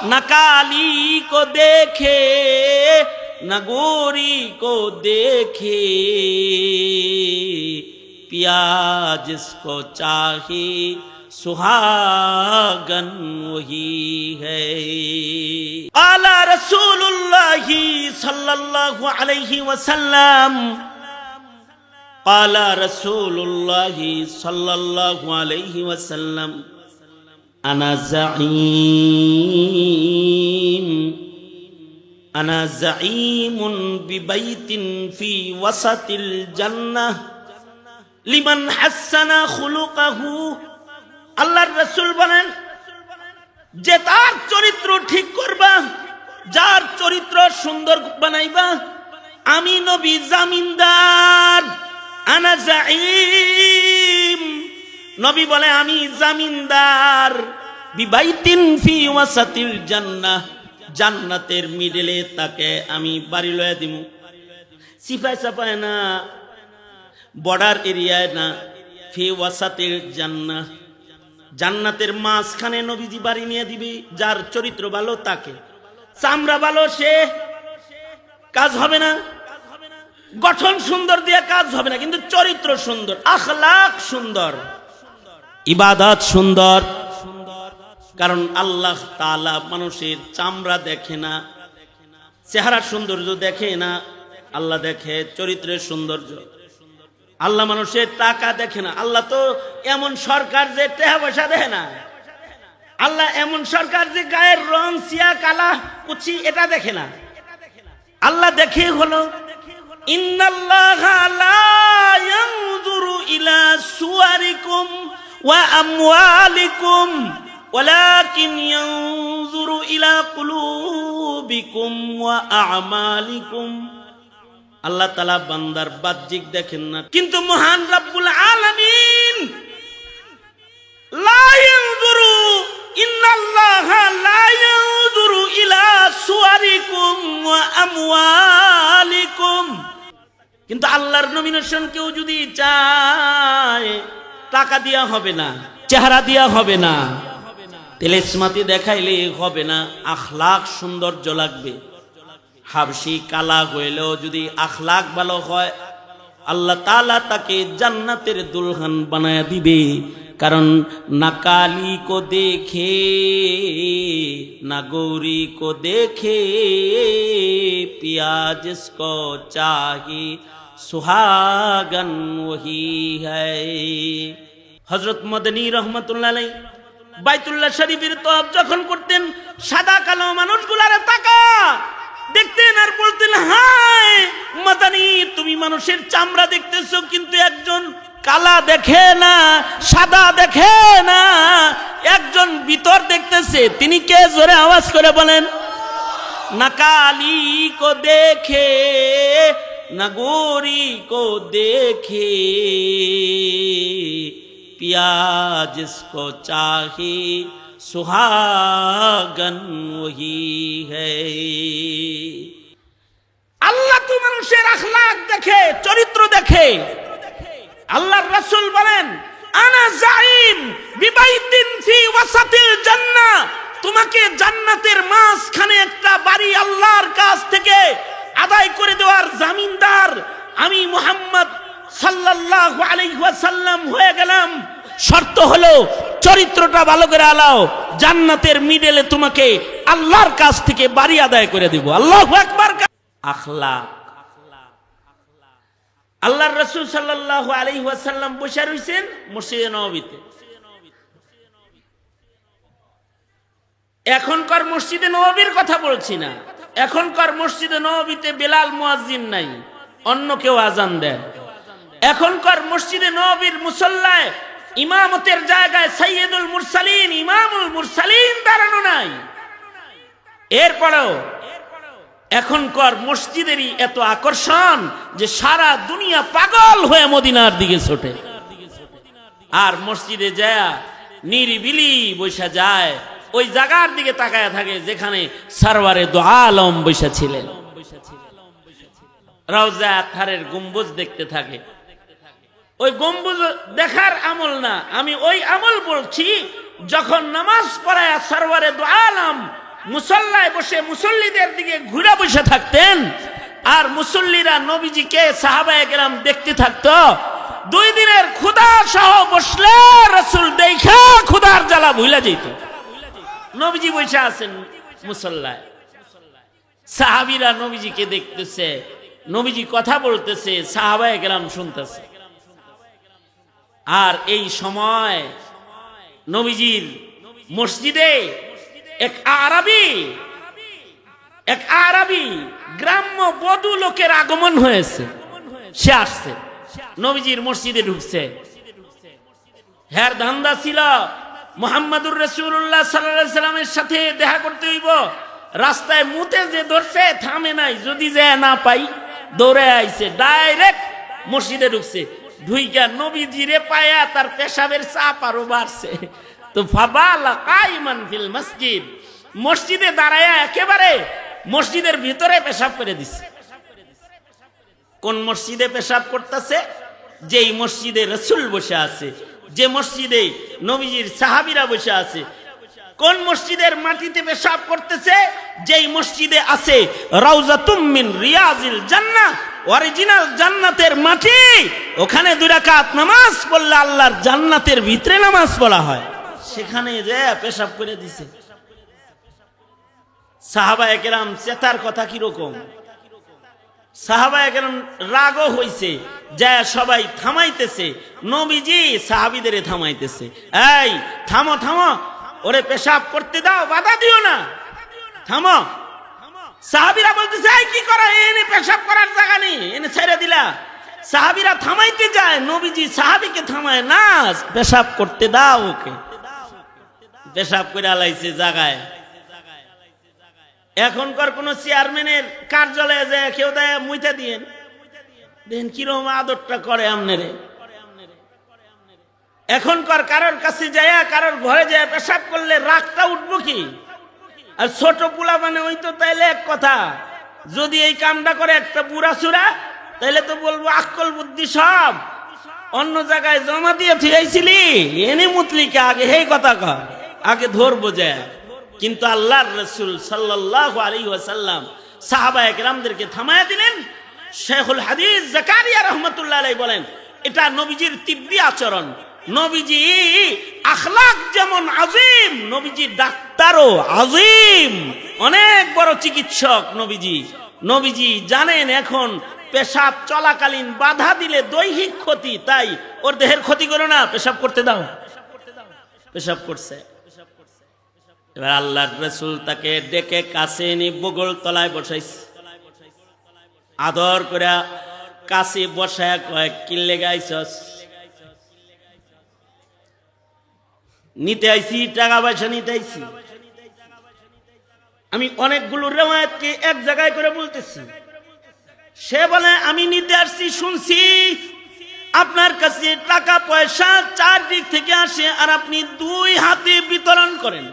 न काली को देखे न गोरी को देखे, पिया जिसको चाहे सुहागन वही है। आला रसूलुल्लाही सल्लल्लाहु अलैहि वसल्लम, आला रसूलुल्लाही सल्लल्लाहु अलैहि वसल्लम, अना ज़ईमुन बिबैतिन फी वसतिल जन्नह लिमन हस्सना खुलुकहु। আল্লাহর রাসূল বলেন, যে তার চরিত্র ঠিক করবা, যার চরিত্র সুন্দর বানাইবা, আমি নবী জামিনদার। আনা যাঈম, নবী বলে আমি জামিনদার। বিবাইতিন ফি ওয়াসাতিল জান্নাহ, জান্নাতের মিডলে তাকে আমি বাড়ি লয়ে দিব। সিপাই চাপায় না, বর্ডার এরিয়ায় না, ফি ওয়াসাতিল জান্নাহ, জান্নাতের মাঝখানে নবীজি বাড়ি নিয়ে দিবে। যার চরিত্র ভালো তাকে, চামড়া ভালো সে কাজ হবে না, গঠন সুন্দর দিয়ে কাজ হবে না, কিন্তু চরিত্র সুন্দর, আখলাক সুন্দর, ইবাদত সুন্দর। কারণ আল্লাহ তাআলা মানুষের চামড়া দেখে না, চেহারা সৌন্দর্য দেখে না, আল্লাহ দেখে চরিত্রের সৌন্দর্য। আল্লাহ মানুষের টাকা দেখে না। আল্লাহ তো এমন সরকার যে টাকা পয়সা দেখে না। আল্লাহ এমন সরকার যে গায়ের রং সিয়া কালা কুচি এটা দেখে না। আল্লাহ দেখে হলো ইন্নাল্লাহা লা ইয়ানজুরু ইলা সুওয়ারিকুম ওয়া আমওয়ালিকুম ওয়ালাকিন ইয়ানজুরু ইলা কুলুবিকুম ওয়া আমালিকুম। আল্লাহ তাআলা বান্দার বাহ্যিক দেখেন না, কিন্তু মহান রব্বুল আলামিন লা ইয়ানজুরু, ইন্নাল্লাহা লা ইয়ানজুরু ইলা সুওয়ারিকুম ওয়া আমওয়ালিকুম। কিন্তু আল্লাহর নমিনেশন কেউ যদি চায়, টাকা দিয়া হবে না, চেহারা দিয়া হবে না, তেলেসমাতি দেখাইলে হবে না, আখলাক সৌন্দর্য লাগবে। হাবশি কালা হইলেও যদি আখলাক ভালো হয়, আল্লাহ তাআলা তাকে জান্নাতের দুলহান বানায়া দিবে। কারণ না কালি কো দেখে না গৌরি কো দেখে, পিয়া জিসকো চাহে সুহাগন ওহি হ্যায়। হযরত মদনী রহমাতুল্লাহ আলাইহি বাইতুল্লাহ শরীফের তওয়াফ যখন করতেন, সাদা কালো মানুষগুলারে তাকা দেখতেন আর বলতেন, হায় মাদানী, তুমি মানুষের চামড়া দেখতেছো, কিন্তু একজন কালা দেখে না, সাদা দেখে না, একজন ভিতর দেখতেছে। তিনি কে? জোরে আওয়াজ করে বলেন। না কালি কো দেখে না গোরি কো দেখে, পিয়া জিসকো চাহে সুহাগন ওহি হ্যায়। আল্লাহ তো মানুষের আখলাক দেখে, চরিত্র দেখে। আল্লাহর রাসূল বলেন, আনা যাঈম বিবাইতিন ফি ওয়াসাতিল জান্নাহ, তোমাকে জান্নাতের মাঝখানে একটা বাড়ি আল্লাহর কাছ থেকে আদায় করে দেওয়ার জামিনদার আমি মুহাম্মদ সাল্লাল্লাহু আলাইহি ওয়াসাল্লাম হয়ে গেলাম। শর্ত হলো চরিত্রটা ভালো করে আলাও, জান্নাতের মিডলে তোমাকে আল্লাহর কাছ থেকে বাড়ি আদায় করে দেব। আল্লাহু আকবার। আখলাক। আল্লাহর রাসূল সাল্লাল্লাহু আলাইহি ওয়াসাল্লাম বসে রইছেন মসজিদে নববীতে। এখনকার মসজিদে নববীর কথা বলছি না, এখনকার মসজিদে নববীতে বেলাল মুয়াজ্জিন নাই, অন্য কেউ আজান দেয়। এখনকার মসজিদে নববীর মুসল্লায় ইমামতের জায়গায় সাইয়্যিদুল মুরসালিন, ইমামুল মুরসালিন দাঁড়ানো নাই। এরপরেও এখনকার মসজিদেরই এত আকর্ষণ যে সারা দুনিয়া পাগল হয়ে মদিনার দিকে ছোটে। আর মসজিদে যায় নিরিবিলি বসে যায়, ওই জায়গার দিকে তাকায় থাকে যেখানে সরওয়ারে দু আলম বসে ছিলেন। রওজা আতহারের গম্বুজ দেখতে থাকে। ওই গম্বুজ দেখার আমল না, আমি ওই আমল বলছি যখন নামাজ পড়ায় সরওয়ারে দু আলম মুসল্লায় বসে মুসল্লিদের দিকে ঘুরে বসে থাকতেন, আর মুসল্লিরা নবীজিকে সাহাবায়ে কেরাম দেখতে থাকতো। 2 দিনের ক্ষুধা সহ বসলে রাসূল দেখা ক্ষুধার জ্বালা ভুলে যেত। নবীজি বসে আছেন মুসল্লায়, সাহাবীরা নবীজিকে দেখতেছে, নবীজি কথা বলতেছে, সাহাবায়ে কেরাম শুনতেছে। আর এই সময় নবীজির মসজিদে এক আরবি গ্রাম্য বধূ লোকের আগমন হয়েছে। সে আসছে, নবীজির মসজিদে ঢুকছে। হ্যার ধান্দা ছিল মুহাম্মাদুর রাসূলুল্লাহ সাল্লাল্লাহু আলাইহি সাল্লামের সাথে দেখা করতে হইব। রাস্তায় মুতে যে ধরছে থামে নাই, যদি যে না পাই দৌড়ে আইছে, ডাইরেক্ট মসজিদে ঢুকছে। ঢুইকা নবীজিরে পায়া তার পেশাবের চাপ আরো বাড়ছে। তো ফাবালা কাইমান ফিল মসজিদ, মসজিদে দাঁড়ায়া একেবারে মসজিদের ভিতরে পেশাব করে দিছে। কোন মসজিদে পেশাব করতেছে? যেই মসজিদে রাসূল বসে আছে, যে মসজিদে নবীজির সাহাবীরা বসে আছে। কোন মসজিদের মাটিতে পেশাব করতেছে? যেই মসজিদে আছে রাউজাতুম মিন রিয়াজিল জান্নাহ, অরিজিনাল জান্নাতের মাটি। ওখানে 2 রাকাত নামাজ পড়লে আল্লাহর জান্নাতের ভিতরে নামাজ পড়া হয়। সেখানে যে পেশাব করে দিছে। সাহাবায়ে কেরাম চেতার কথা কি রকম? সাহাবায়ে কেরাম রাগও হইছে, যা সবাই থামাইতেছে। নবীজি সাহাবীদের থামাইতেছে, এই থামো থামো, ওরে পেশাব করতে দাও, বাধা দিও না, থামো। সাহাবীরা বলতেছে, এই কি করে, এনে পেশাব করার জায়গা নেই, এনে ছেড়ে দিলা। সাহাবীরা থামাইতে যায়, নবীজি সাহাবীকে থামায় না, পেশাব করতে দাও ওকে। পেশাব করে আলাইছে জায়গায়। এখনকার কোন চেয়ারম্যানের কার্যালয়ে যায় কেউ দেয় মুইতে দিয়েন, দেখেন কিরকম আদরটা করে আমনেরে। এখনকার কারোর কাছে যায়, কারোর ঘরে যায় পেশাব করলে রাগটা উঠবো কি? আর ছোট পোলা মানে ওই তো তাইলে এক কথা, যদি এই কামটা করে একটা বুড়া চূড়া, তাইলে তো বলবো আকল বুদ্ধি সব অন্য জায়গায় জমা দিয়ে থুয়েছিলি, এনে মুতলিকে আগে এই কথা কর, আগে ধরবো যায়। কিন্তু আল্লাহর রাসূল সাল্লাল্লাহু আলাইহি ওয়াসাল্লাম সাহাবায়ে কেরামদেরকে থামায়া দিলেন। শেখুল হাদিস জাকারিয়া রাহমাতুল্লাহ আলাইহি বলেন, এটা নবীজির তিব্বি আচরণ। নবীজি আখলাক যেমন আজিম, নবীজি ডাক্তারও আজিম, অনেক বড় চিকিৎসক নবীজি। নবীজি জানেন এখন পেশাব চলাকালীন বাধা দিলে দৈহিক ক্ষতি, তাই ওর দেহের ক্ষতি করো না, পেশাব করতে দাও। পেশাব করছে। এবার আল্লাহর রাসূল তাকে ডেকে কাছে এনে বগল তলায় বসাইছে, আদর করে কাছে বসায় কয়, কি লেগাইছস? নিতে আইছি, টাকা পয়সা নিতে আইছি। আমি অনেকগুলো রিওয়ায়াতকে এক জায়গায় করে বলতেছি। সে বলে, আমি নিতে আসছি, শুনছি আপনার কাছে টাকা পয়সা 4 দিক থেকে আসে, আর আপনি 2 হাতে বিতরণ করেন।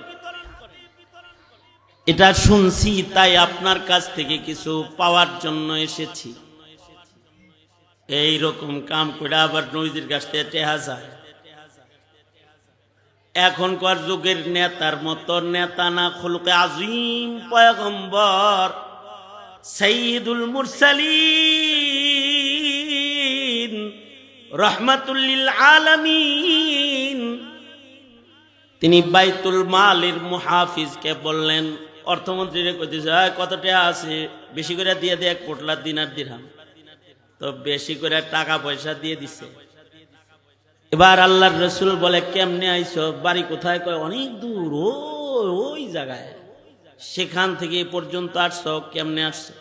এটা শুনছি, তাই আপনার কাছ থেকে কিছু পাওয়ার জন্য এসেছি। এই রকম কাম করে আবার নবীজির কাছ থেকে টেহা যায়। এখনকার যুগের নেতার মতো নেতা না, খুলুকে আজিম পয়গম্বর সাইয়্যিদুল মুরসালিন রাহমাতুল লিল আলামিন, তিনি বাইতুল মালের মুহাফিজকে বললেন, অর্থমন্ত্রীরে কইতেছে, কত টাকা আছে, বেশি করে দিয়ে দে 1 পোটলা দিনার দিরহাম। তো বেশি করে টাকা পয়সা দিয়ে দিছে। এবার আল্লাহর রাসূল বলে, কেমনে আইছো, বাড়ি কোথায়? কয়, অনেক দূর, ওই জায়গায়, সেখান থেকে এ পর্যন্ত আসছো, কেমনে আসছো?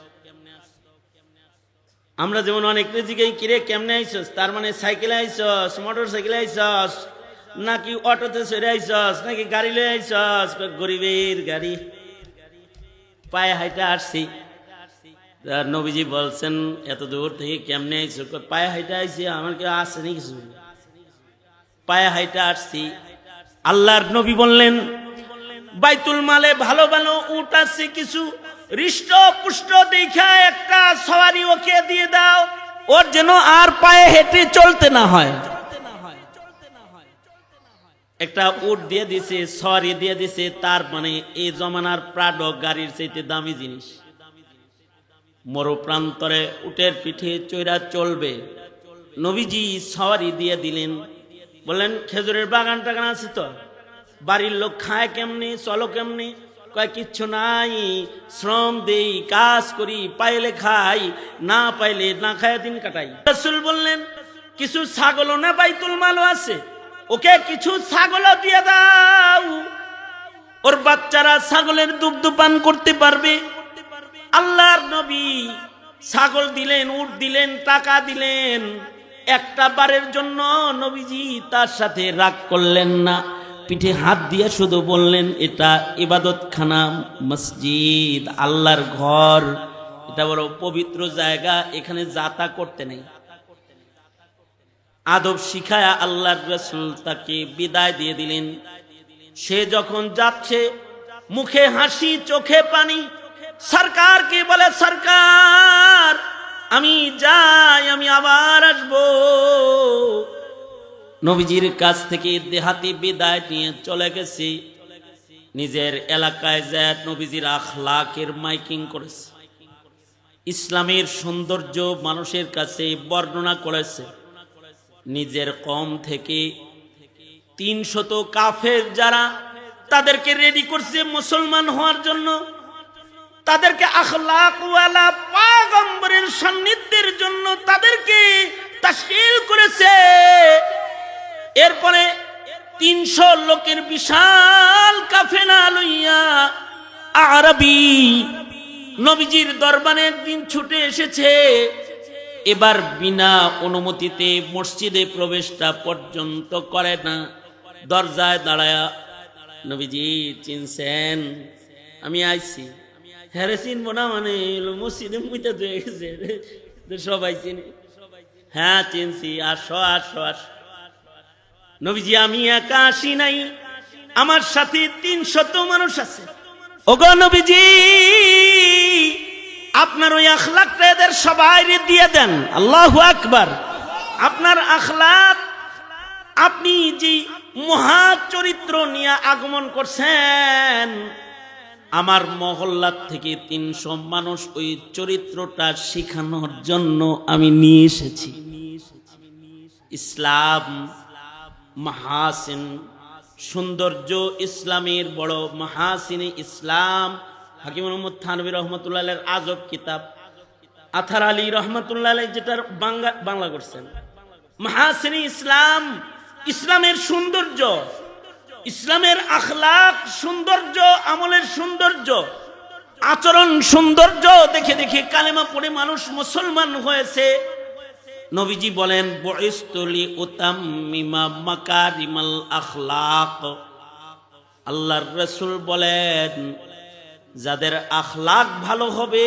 আমরা যেমন অনেক জিজ্ঞাসা, কিরে কেমনে আইছস, তার মানে সাইকেলে আইছস, মোটর সাইকেলে আইছস, নাকি অটোতে চড়ে আইছস, নাকি গাড়ি লয়ে আইছস? গরিবের গাড়ি, পায়ে হাইটা আসছি। নবীজি বলছেন, এত দূর থেকে কেমনে আইছো? পায়ে হাইটা আইছি, আমার কেউ আসছে নি কিছু, পায়ে হাইটা আসছি। আল্লাহর নবী বললেন, বাইতুল মালে ভালো ভালো উট আছে, কিছু হৃষ্ট পুষ্ট দেখা একটা সওয়ারি ওকে দিয়ে দাও, ওর যেন আর পায়ে হেঁটে চলতে না হয়। একটা উট দিয়ে দিছে, সরি দিয়ে দিছে, তার মানে এই জমানার প্রাডো গাড়ির চাইতে দামি জিনিস। মরুপ্রান্তরে উটের পিঠে চৈরা চলবে, নবীজি সওয়ারি দিয়ে দিলেন। বললেন খেজুরের বাগান টাগান আছে তো, বাড়ির লোক খায় কেমনি, চলো কেমনি? কয় কিচ্ছু নাই, শ্রম দেই, কাজ করি, পাইলে খাই, না পাইলে না খায় দিন কাটাই। রাসূল বললেন কিছু ছাগলও না বাইতুল মালও আছে, ওকে কিছু ছাগলও দিয়ে দাও, ওর বাচ্চারা ছাগলের দুগ্ধ পান করতে পারবে। আল্লাহর নবী ছাগল দিলেন, উট দিলেন, টাকা দিলেন। একটা বারের জন্য নবীজি তার সাথে রাগ করলেন না, পিঠে হাত দিয়ে শুধু বললেন এটা ইবাদতখানা, মসজিদ, আল্লাহর ঘর, এটা বড় পবিত্র জায়গা, এখানে যাতা করতে নেই। আদব শিখায়া আল্লাহর রাসূল তাকে বিদায় দিয়ে দিলেন। সে যখন যাচ্ছে মুখে হাসি চোখে পানি, সরকারকে বলে সরকার আমি যাই, আমি আবার আসবো। নবীজির কাছ থেকে দেহাতি বিদায় নিয়ে চলে গেছে, নিজের এলাকায় যায় নবীজির আখলাকের মাইকিং করেছে, ইসলামের সৌন্দর্য মানুষের কাছে বর্ণনা করেছে। নিজের কম থেকে 300 কাফের যারা, তাদেরকে রেডি করছে মুসলমান হওয়ার জন্য, তাদেরকে আখলাকওয়ালা পয়গম্বরের সান্নিধ্যের জন্য তাদেরকে তাশকিল করেছে। এরপরে 300 লোকের বিশাল কাফেলা লইয়া আরবি নবীজির দরবারে একদিন ছুটে এসেছে। এবার বিনা অনুমতিতে মসজিদে প্রবেশটা পর্যন্ত করে না, দরজায় দাঁড়ায়া নবীজি চিনছেন? আমি আইছি। হ্যাঁ চিনবো না মানে মসজিদে মুইতে হয়ে গেছে, সবাই চিনি। হ্যাঁ চিনছি, আসো আসো আসো। নবীজি আমি একা আসি নাই, আমার সাথে 300 মানুষ আছে। ওগো নবীজি আপনার ওই আখলাকটা এদের সবাই দিয়ে দেন। আল্লাহু আকবার। আপনার আখলাক, আপনি যে মহা চরিত্র নিয়ে আগমন করছেন, আমার মহল্লার থেকে 300 মানুষ ওই চরিত্রটা শিখানোর জন্য আমি নিয়ে এসেছি। ইসলাম মাহাসিন, সৌন্দর্য ইসলামের বড় মাহাসিনে ইসলাম। হাকিম মোহাম্মদ থানভী রহমতুল্লাহ আজব কিতাব, আথার আলী রহমতুল্লাহ যেটার বাংলা করছেন, মাহাসিনে ইসলাম, ইসলামের সৌন্দর্য, ইসলামের আখলাক সৌন্দর্য, আমলের সৌন্দর্য, আচরণ সৌন্দর্য দেখে দেখে কালেমা পড়ে মানুষ মুসলমান হয়েছে। নবীজি বলেন বুইসতু লিউতাম্মিমা মাকারিমাল আখলাক। আল্লাহর রাসূল বলেন যাদের আখলাক ভালো হবে,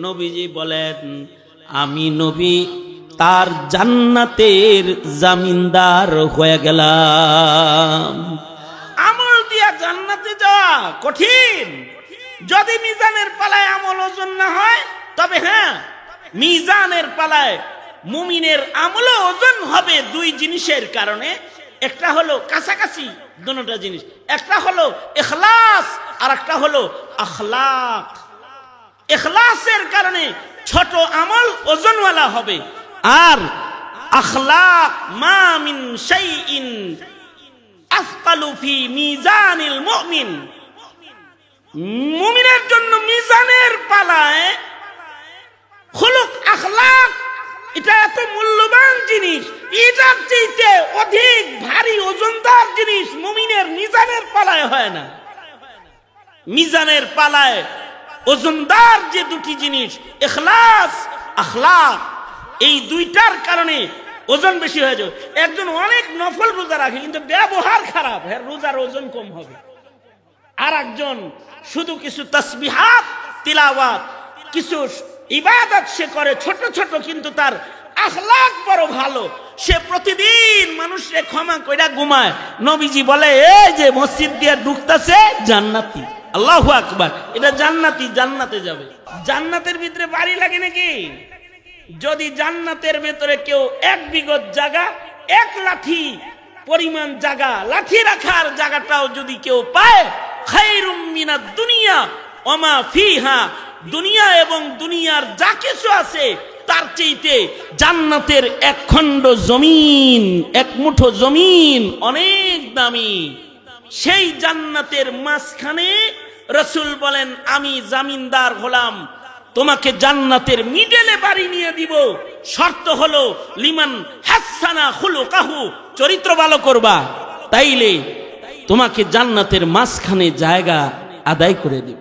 নবীজি বলেন আমি নবী তার জান্নাতের জামিনদার হয়ে গেলাম। আমল দিয়া জান্নাতে যাওয়া কঠিন, যদি মিজানের পালায় আমল ওজন না হয়। তবে হ্যাঁ, মিজানের পালায় মুমিনের আমল ওজন হবে 2 জিনিসের কারণে। একটা হলো কাছাকাছি দুটোটা জিনিস, একটা হলো ইখলাস আর একটা হলো আখলাক। ইখলাসের কারণে ছোট আমল ওজনওয়ালা হবে, আর আখলাক মা মিন শাইইন আসকালু ফি মিজানিল মুমিন। মুমিনের জন্য মিজানের পালায় খুলুক আখলাক এটা এত মূল্যবান জিনিস, এটার চাইতে অধিক ভারী ওজনদার জিনিস মুমিনের মিজানের পালায় হয় না। মিজানের পালায় ওজনদার যে 2টি জিনিস, ইখলাস, আখলাক, এই 2টার কারণে ওজন বেশি হয়ে যায়। একজন অনেক নফল রোজা রাখে কিন্তু ব্যবহার খারাপ, এর রোজার ওজন কম হবে। আর একজন শুধু কিছু তাসবিহাত তিলাওয়াত কিছু ইবাদত সে করে ছোট ছোট, কিন্তু তার আখলাক বড় ভালো, সে প্রতিদিন মানুষকে ক্ষমা কইরা ঘুমায়। নবীজি বলে এই যে মসজিদ দিয়ে ঢুকতেছে জান্নাতি। আল্লাহু আকবার। এটা জান্নাতি, জান্নাতে যাবে। জান্নাতের ভিতরে বাড়ি লাগে নাকি? যদি জান্নাতের ভেতরে কেউ 1 বিঘত জায়গা 1 লাঠি পরিমাণ জায়গা, লাঠি রাখার জায়গাটাও যদি কেউ পায়, খায়রুম মিনাদ দুনিয়া ওয়া মা ফিহা, দুনিয়া এবং দুনিয়ার যা কিছু আছে তার চাইতে জান্নাতের এক খণ্ড জমিন, এক মুঠো জমিন অনেক দামি। সেই জান্নাতের মাঝখানে রাসূল বলেন, আমি জামিনদার হলাম, তোমাকে জান্নাতের মিডলে বাড়ি নিয়ে দিব। শর্ত হলো লিমান হাসানা খুলুকাহু, চরিত্র ভালো করবা, তাইলে তোমাকে জান্নাতের মাঝখানে জায়গা আদায় করে দিব।